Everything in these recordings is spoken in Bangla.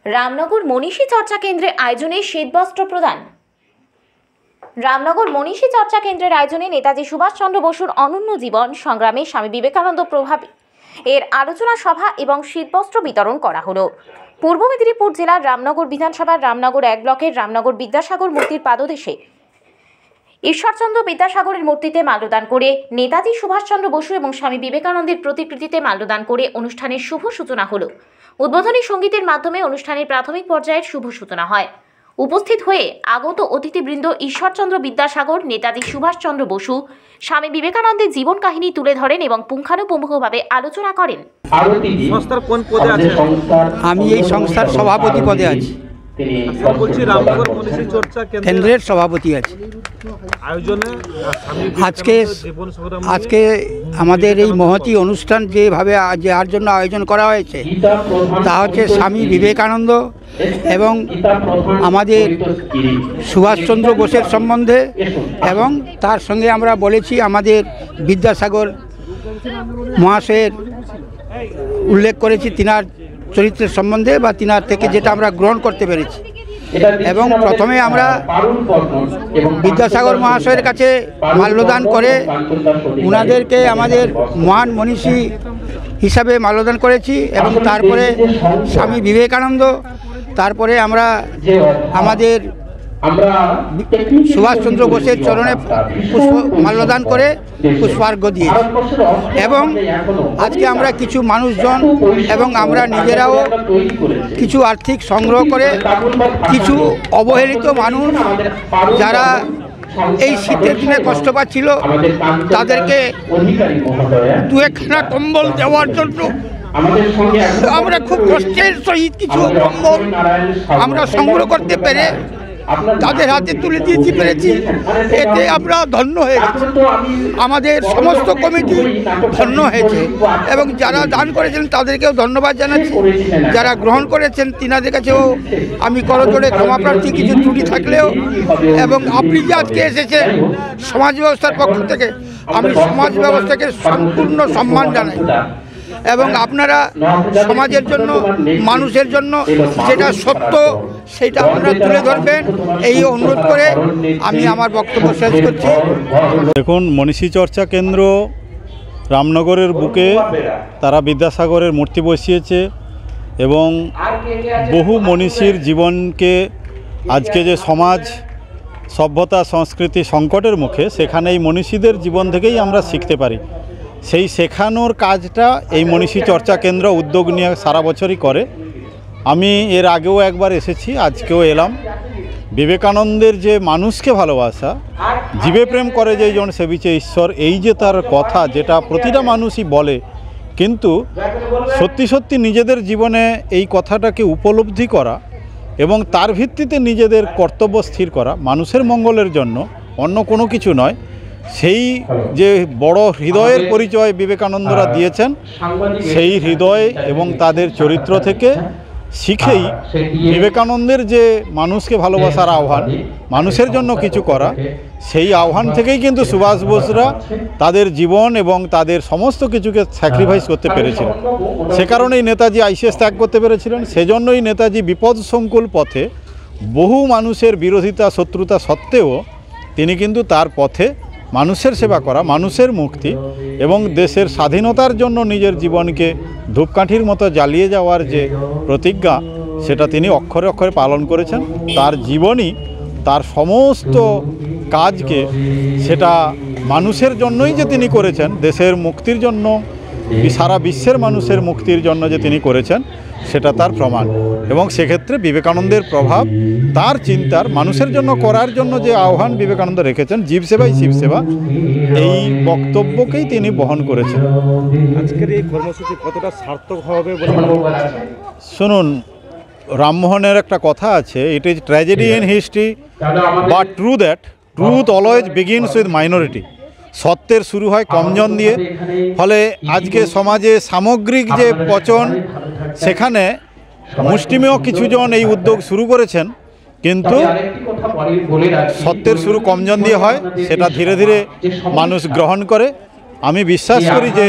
রামনগর মনীষী চর্চা কেন্দ্রে আয়োজনে শীতবস্ত্র প্রদান। রামনগর মনীষী চর্চা কেন্দ্রের আয়োজনে নেতাজি সুভাষচন্দ্র বসুর অনন্য জীবন সংগ্রামে স্বামী বিবেকানন্দ প্রভাব এর আলোচনা সভা এবং শীতবস্ত্র বিতরণ করা হলো। পূর্ব মেদিনীপুর জেলার রামনগর বিধানসভার রামনগর 1 ব্লকের রামনগর বিদ্যাসাগর মূর্তির পাদদেশে ঈশ্বরচন্দ্র বিদ্যাসাগরের মূর্তিতে মাল্যদান করে নেতাজি সুভাষচন্দ্র বসু এবং স্বামী বিবেকানন্দের প্রতিকৃতিতে মাল্যদান করে অনুষ্ঠানের শুভ সূচনা হলো। উদ্বোধনী সঙ্গীতের মাধ্যমে অনুষ্ঠানের প্রাথমিক পর্যায়ের শুভ সূচনা হয়। উপস্থিত হয়ে আগত অতিথিবৃন্দ ঈশ্বরচন্দ্র বিদ্যাসাগর, নেতাজি সুভাষচন্দ্র বসু, স্বামী বিবেকানন্দের জীবন কাহিনী তুলে ধরেন এবং পুঙ্খানুপুঙ্খভাবে আলোচনা করেন। সংস্থার কোন পদে আছেন? আমি এই সংস্থার সভাপতি পদে আছি। বলছি রামনগর মনীষী চর্চা কেন্দ্রের সভাপতি আছি। আয়োজনে আজকে আমাদের এই মহতী অনুষ্ঠান যেভাবে যার জন্য আয়োজন করা হয়েছে তা হচ্ছে স্বামী বিবেকানন্দ এবং আমাদের সুভাষচন্দ্র বোসের সম্বন্ধে, এবং তার সঙ্গে আমরা বলেছি আমাদের বিদ্যাসাগর মহাশয়ের উল্লেখ করেছি তিনার চরিত্রের সম্বন্ধে বা তিনার থেকে যেটা আমরা গ্রহণ করতে পেরেছি। এবং প্রথমে আমরা বিদ্যাসাগর মহাশয়ের কাছে মাল্যদান করে উনাদেরকে আমাদের মহান মনীষী হিসাবে মাল্যদান করেছি, এবং তারপরে স্বামী বিবেকানন্দ, তারপরে আমরা আমাদের সুভাষচন্দ্র বোসের চরণে মাল্যদান করে পুষ্পার্ঘ্য দিয়েছি। এবং আজকে আমরা কিছু মানুষজন এবং আমরা নিজেরাও কিছু আর্থিক সংগ্রহ করে কিছু অবহেলিত মানুষ যারা এই শীতের দিনে কষ্ট পাচ্ছিল তাদেরকে দু একখানা কম্বল দেওয়ার জন্য আমরা খুব কষ্টের সহিত কিছু কম্বল আমরা সংগ্রহ করতে পেরে তাদের হাতে তুলে দিয়েছি পেরেছি। এতে আমরা ধন্য হয়ে গেছি, আমাদের সমস্ত কমিটি ধন্য হয়েছে, এবং যারা দান করেছেন তাদেরকেও ধন্যবাদ জানাচ্ছি। যারা গ্রহণ করেছেন তিনাদের কাছেও আমি করজোড়ে ক্ষমা প্রার্থী কিছু ত্রুটি থাকলেও। এবং আপনি যে আজকে এসেছেন সমাজ ব্যবস্থার পক্ষ থেকে, আমি সমাজ ব্যবস্থাকে সম্পূর্ণ সম্মান জানাই, এবং আপনারা সমাজের জন্য মানুষের জন্য যেটা সত্য সেটা আপনারা তুলে ধরবেন, এই অনুরোধ করে আমি আমার বক্তব্য শেষ করছি। দেখুন, মনীষী চর্চা কেন্দ্র রামনগরের বুকে তারা বিদ্যাসাগরের মূর্তি বসিয়েছে এবং বহু মনীষীর জীবনকে আজকে যে সমাজ সভ্যতা সংস্কৃতি সংকটের মুখে, সেখানে এই মনীষীদের জীবন থেকেই আমরা শিখতে পারি। সেই শেখানোর কাজটা এই মনীষী চর্চা কেন্দ্র উদ্যোগ নিয়ে সারা বছরই করে। আমি এর আগেও একবার এসেছি, আজকেও এলাম। বিবেকানন্দের যে মানুষকে ভালোবাসা, জীবে প্রেম করে যেই জন সেবিছে ঈশ্বর, এই যে তার কথা, যেটা প্রতিটা মানুষই বলে, কিন্তু সত্যি সত্যি নিজেদের জীবনে এই কথাটাকে উপলব্ধি করা এবং তার ভিত্তিতে নিজেদের কর্তব্য স্থির করা মানুষের মঙ্গলের জন্য, অন্য কোনো কিছু নয়, সেই যে বড় হৃদয়ের পরিচয় বিবেকানন্দরা দিয়েছেন, সেই হৃদয় এবং তাদের চরিত্র থেকে শিখেই বিবেকানন্দের যে মানুষকে ভালোবাসার আহ্বান, মানুষের জন্য কিছু করা, সেই আহ্বান থেকেই কিন্তু সুভাষ বোসরা তাদের জীবন এবং তাদের সমস্ত কিছুকে স্যাক্রিফাইস করতে পেরেছিলেন। সে কারণেই নেতাজি আইসিএস ত্যাগ করতে পেরেছিলেন। সেজন্যই নেতাজি বিপদসংকুল পথে বহু মানুষের বিরোধিতা শত্রুতা সত্ত্বেও তিনি কিন্তু তার পথে মানুষের সেবা করা, মানুষের মুক্তি এবং দেশের স্বাধীনতার জন্য নিজের জীবনকে ধূপকাঠির মতো জ্বালিয়ে যাওয়ার যে প্রতিজ্ঞা, সেটা তিনি অক্ষরে অক্ষরে পালন করেছেন। তার জীবনই, তার সমস্ত কাজকে সেটা মানুষের জন্যই যে তিনি করেছেন, দেশের মুক্তির জন্য, সারা বিশ্বের মানুষের মুক্তির জন্য যে তিনি করেছেন, সেটা তার প্রমাণ। এবং সেক্ষেত্রে বিবেকানন্দের প্রভাব, তার চিন্তার মানুষের জন্য করার জন্য যে আহ্বান বিবেকানন্দ রেখেছেন, জীব সেবাই শিব সেবা, এই বক্তব্যকেই তিনি বহন করেছেন। আজকের এই কর্মসূচি কতটা সার্থক হবে বলে মনে করছেন? শুনুন, রামমোহনের একটা কথা আছে, it is tragedy in history but true that truth always begins with minority. সত্যের শুরু হয় কমজন দিয়ে। ফলে আজকে সমাজে সামগ্রিক যে পচন, সেখানে মুষ্টিমেয় কিছুজন এই উদ্যোগ শুরু করেছেন, কিন্তু সত্যের শুরু কমজন দিয়ে হয়, সেটা ধীরে ধীরে মানুষ গ্রহণ করে। আমি বিশ্বাস করি যে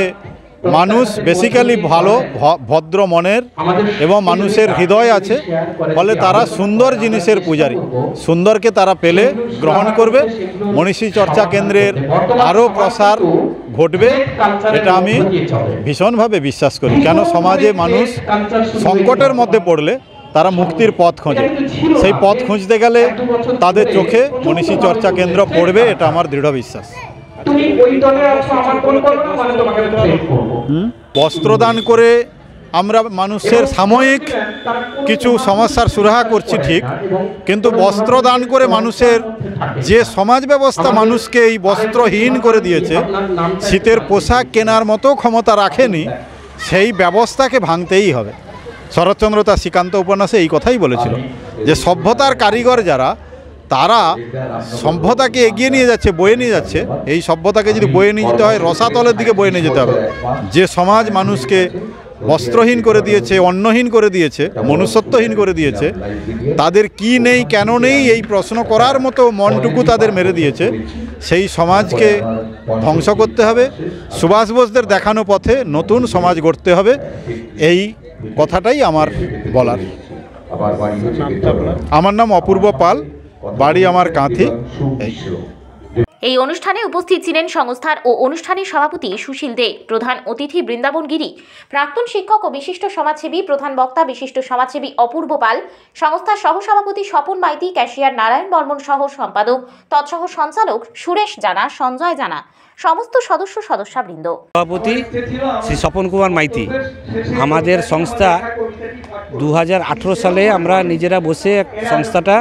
মানুষ বেসিক্যালি ভালো, ভদ্র মনের এবং মানুষের হৃদয় আছে, ফলে তারা সুন্দর জিনিসের পূজারী। সুন্দরকে তারা পেলে গ্রহণ করবে। মনীষী চর্চা কেন্দ্রের আরও প্রসার ঘটবে, এটা আমি ভীষণভাবে বিশ্বাস করি। কেন সমাজে মানুষ সংকটের মধ্যে পড়লে তারা মুক্তির পথ খোঁজে, সেই পথ খুঁজতে গেলে তাদের চোখে মনীষী চর্চা কেন্দ্র পড়বে, এটা আমার দৃঢ় বিশ্বাস। বস্ত্রদান করে আমরা মানুষের সাময়িক কিছু সমস্যার সুরাহা করছি ঠিক, কিন্তু বস্ত্রদান করে মানুষের যে সমাজ ব্যবস্থা মানুষকে এই বস্ত্রহীন করে দিয়েছে, শীতের পোশাক কেনার মতো ক্ষমতা রাখেনি, সেই ব্যবস্থাকে ভাঙতেই হবে। শরৎচন্দ্র তার শ্রীকান্ত উপন্যাসে এই কথাই বলেছিল যে সভ্যতার কারিগর যারা, তারা সভ্যতাকে এগিয়ে নিয়ে যাচ্ছে, বয়ে নিয়ে যাচ্ছে। এই সভ্যতাকে যদি বয়ে নিয়ে যেতে হয়, রসাতলের দিকে বয়ে নিয়ে যেতে হবে। যে সমাজ মানুষকে বস্ত্রহীন করে দিয়েছে, অন্নহীন করে দিয়েছে, মনুষ্যত্বহীন করে দিয়েছে, তাদের কি নেই কেন নেই এই প্রশ্ন করার মতো মনটুকু তাদের মেরে দিয়েছে, সেই সমাজকে ধ্বংস করতে হবে। সুভাষ বোসদের দেখানো পথে নতুন সমাজ গড়তে হবে, এই কথাটাই আমার বলার। আমার নাম অপূর্ব পাল, বাড়ি আমার কাঁথি। এই অনুষ্ঠানে উপস্থিত ছিলেন সংস্থার ও অনুষ্ঠানের সভাপতি সুশীল দে, প্রধান অতিথি বৃন্দাবন গিরি, প্রাক্তন শিক্ষক ও বিশিষ্ট সমাজসেবী, প্রধান বক্তা বিশিষ্ট সমাজসেবী অপূর্ব পাল, সংস্থার সহসভাপতি স্বপন মাইতি, ক্যাশিয়ার নারায়ণ বর্মন সহ সম্পাদক তৎসহ সঞ্চালক সুরেশ জানা, সঞ্জয় জানা, সমস্ত সদস্যবৃন্দ। সভাপতি শ্রী স্বপন কুমার মাইতি। আমাদের সংস্থা 2018 সালে আমরা নিজেরা বসে সংস্থাটা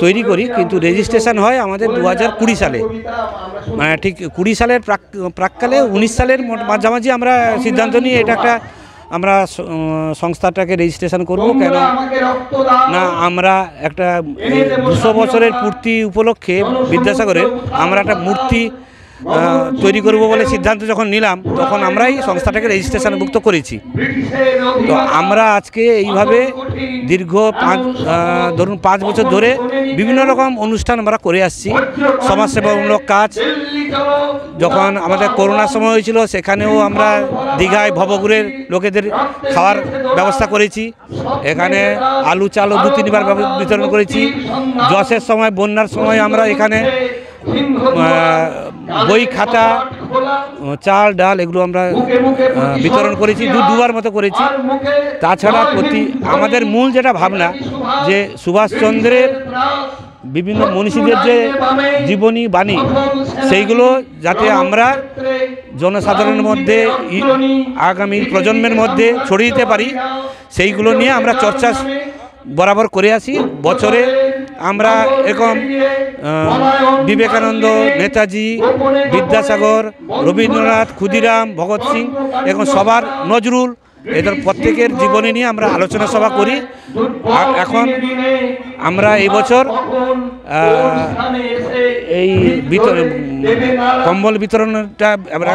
তৈরি করি, কিন্তু রেজিস্ট্রেশন হয় আমাদের 2020 সালে। মানে ঠিক 20 সালের প্রাককালে 19 সালের মাঝামাঝি আমরা সিদ্ধান্ত নিয়ে এটা একটা আমরা সংস্থাটাকে রেজিস্ট্রেশন করব। কেন না, আমরা একটা 200 বছরের পূর্তি উপলক্ষে বিদ্যাসাগরের আমরা একটা মূর্তি তৈরি করব বলে সিদ্ধান্ত যখন নিলাম, তখন আমরাই সংস্থাটাকে রেজিস্ট্রেশনভুক্ত করেছি। তো আমরা আজকে এইভাবে দীর্ঘ 5 বছর ধরে বিভিন্ন রকম অনুষ্ঠান আমরা করে আসছি। সমাজসেবামূলক কাজ, যখন আমাদের করোনার সময় হয়েছিল সেখানেও আমরা দীঘায় ভবঘুরের লোকেদের খাওয়ার ব্যবস্থা করেছি। এখানে আলু চালও 2-3 বার বিতরণ করেছি। যশের সময়, বন্যার সময় আমরা এখানে বই খাতা, চাল ডাল এগুলো আমরা বিতরণ করেছি, দুবার মতো করেছি। তাছাড়া আমাদের মূল যেটা ভাবনা, যে সুভাষচন্দ্রের বিভিন্ন মনীষীদের যে জীবনী বাণী, সেইগুলো যাতে আমরা জনসাধারণের মধ্যে, আগামী প্রজন্মের মধ্যে ছড়িয়ে দিতে পারি, সেইগুলো নিয়ে আমরা চর্চা বরাবর করে আসি। বছরে আমরা এরকম বিবেকানন্দ, নেতাজি, বিদ্যাসাগর, রবীন্দ্রনাথ, ক্ষুদিরাম, ভগৎ সিং, এখন সবার, নজরুল, এদের প্রত্যেকের জীবনী নিয়ে আমরা আলোচনা সভা করি। এখন আমরা এই বছর এই কম্বল বিতরণটা আমরা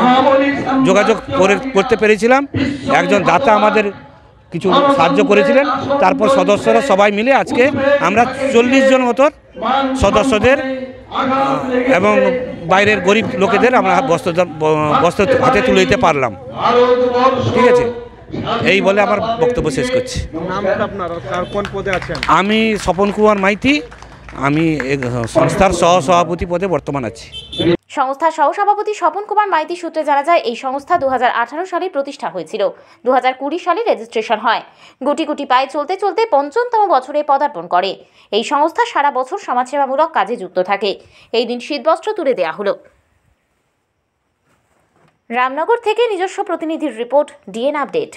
যোগাযোগ করতে পেরেছিলাম। একজন দাতা আমাদের কিছু সাহায্য করেছিলেন। তারপর সদস্যরা সবাই মিলে আজকে আমরা 40 জন মতো সদস্যদের এবং বাইরের গরিব লোকেদের আমরা বস্ত্র হাতে তুলে দিতে পারলাম। ঠিক আছে, এই বলে আমার বক্তব্য শেষ করছি। আমি স্বপন কুমার মাইতি, আমি সংস্থার সহসভাপতি পদে বর্তমান আছি। সংস্থার সহসভাপতি স্বপন কুমার মাইতি সূত্রে জানা যায়, এই সংস্থা 2018 সালে প্রতিষ্ঠা হয়েছিল। 2020 সালে রেজিস্ট্রেশন হয়। গুটি গুটি পায়ে চলতে চলতে 55তম বছরে পদার্পণ করে। এই সংস্থা সারা বছর সমাজসেবামূলক কাজে যুক্ত থাকে। এই দিন শীতবস্ত্র তুলে দেওয়া হলো। রামনগর থেকে নিজস্ব প্রতিনিধির রিপোর্ট, ডিএন আপডেট।